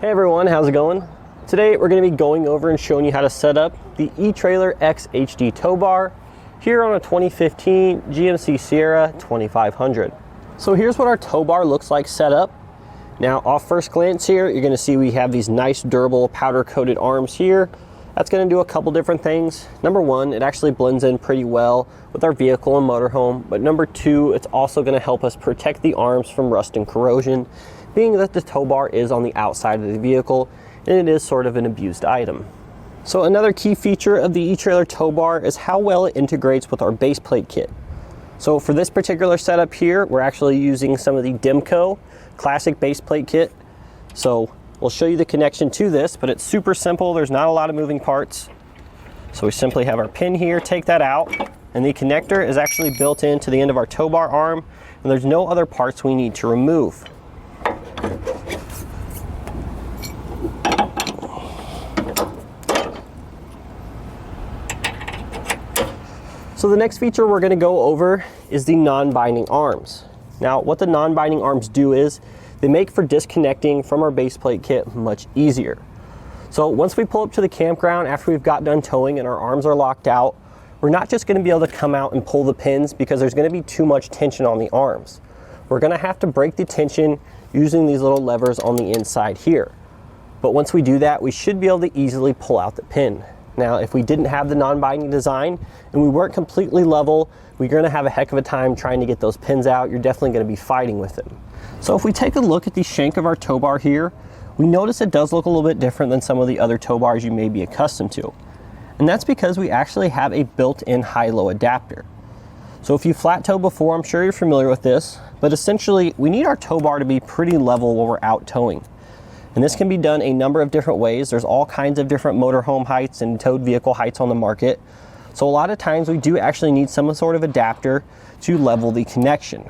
Hey everyone, how's it going? Today we're going to be going over and showing you how to set up the etrailer XHD Tow Bar here on a 2015 GMC Sierra 2500. So here's what our tow bar looks like set up. Now off first glance here, you're going to see we have these nice durable powder coated arms here. That's going to do a couple different things. Number one, it actually blends in pretty well with our vehicle and motorhome. But number two, it's also going to help us protect the arms from rust and corrosion, being that the tow bar is on the outside of the vehicle and it is sort of an abused item. So another key feature of the etrailer tow bar is how well it integrates with our base plate kit. So for this particular setup here, we're actually using some of the Demco classic base plate kit. So we'll show you the connection to this, but it's super simple. There's not a lot of moving parts. So we simply have our pin here, take that out, and the connector is actually built into the end of our tow bar arm, and there's no other parts we need to remove. So the next feature we're going to go over is the non-binding arms. Now what the non-binding arms do is they make for disconnecting from our base plate kit much easier. So once we pull up to the campground after we've got done towing and our arms are locked out, we're not just going to be able to come out and pull the pins because there's going to be too much tension on the arms. We're going to have to break the tension using these little levers on the inside here. But once we do that, we should be able to easily pull out the pin. Now, if we didn't have the non-binding design and we weren't completely level, we're going to have a heck of a time trying to get those pins out. You're definitely going to be fighting with them. So if we take a look at the shank of our tow bar here, we notice it does look a little bit different than some of the other tow bars you may be accustomed to. And that's because we actually have a built-in high-low adapter. So if you flat tow before, I'm sure you're familiar with this, but essentially we need our tow bar to be pretty level while we're out towing. And this can be done a number of different ways. There's all kinds of different motorhome heights and towed vehicle heights on the market. So a lot of times we do actually need some sort of adapter to level the connection.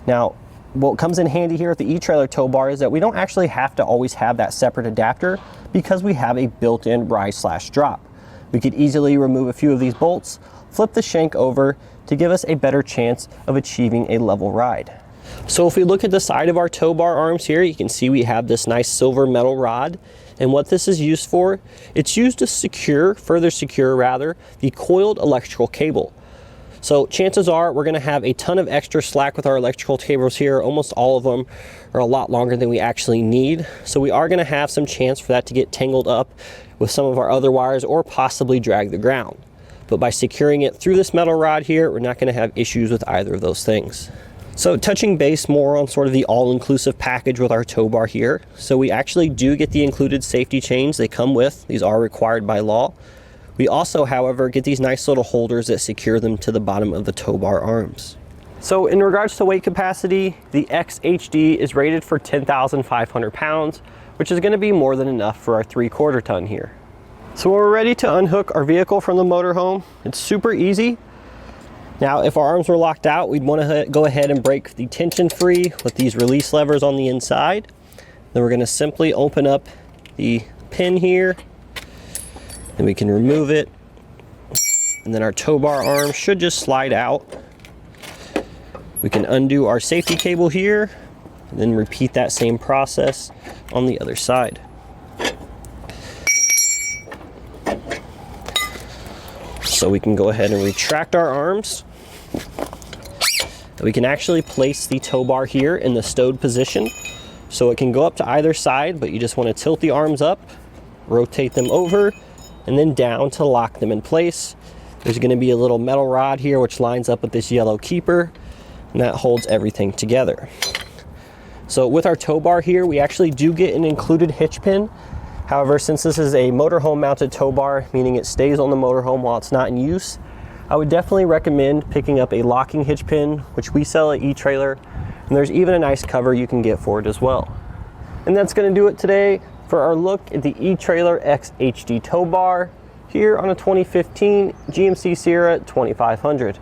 Now, what comes in handy here with the etrailer tow bar is that we don't actually have to always have that separate adapter because we have a built-in rise/drop. We could easily remove a few of these bolts, flip the shank over to give us a better chance of achieving a level ride. So if we look at the side of our tow bar arms here, you can see we have this nice silver metal rod. And what this is used for, it's used to further secure the coiled electrical cable. So chances are we're gonna have a ton of extra slack with our electrical cables here. Almost all of them are a lot longer than we actually need. So we are gonna have some chance for that to get tangled up with some of our other wires or possibly drag the ground. But by securing it through this metal rod here, we're not gonna have issues with either of those things. So touching base more on sort of the all-inclusive package with our tow bar here. So we actually do get the included safety chains they come with. These are required by law. We also, however, get these nice little holders that secure them to the bottom of the tow bar arms. So in regards to weight capacity, the XHD is rated for 10,500 pounds, which is going to be more than enough for our 3/4 ton here. So when we're ready to unhook our vehicle from the motorhome, it's super easy. Now, if our arms were locked out, we'd want to go ahead and break the tension free with these release levers on the inside. Then we're going to simply open up the pin here, and we can remove it. And then our tow bar arm should just slide out. We can undo our safety cable here, and then repeat that same process on the other side. So we can go ahead and retract our arms. We can actually place the tow bar here in the stowed position. So it can go up to either side, but you just want to tilt the arms up, rotate them over, and then down to lock them in place. There's going to be a little metal rod here which lines up with this yellow keeper, and that holds everything together. So with our tow bar here, we actually do get an included hitch pin. However, since this is a motorhome mounted tow bar, meaning it stays on the motorhome while it's not in use, I would definitely recommend picking up a locking hitch pin, which we sell at etrailer, and there's even a nice cover you can get for it as well. And that's going to do it today for our look at the etrailer XHD Tow Bar here on a 2015 GMC Sierra 2500.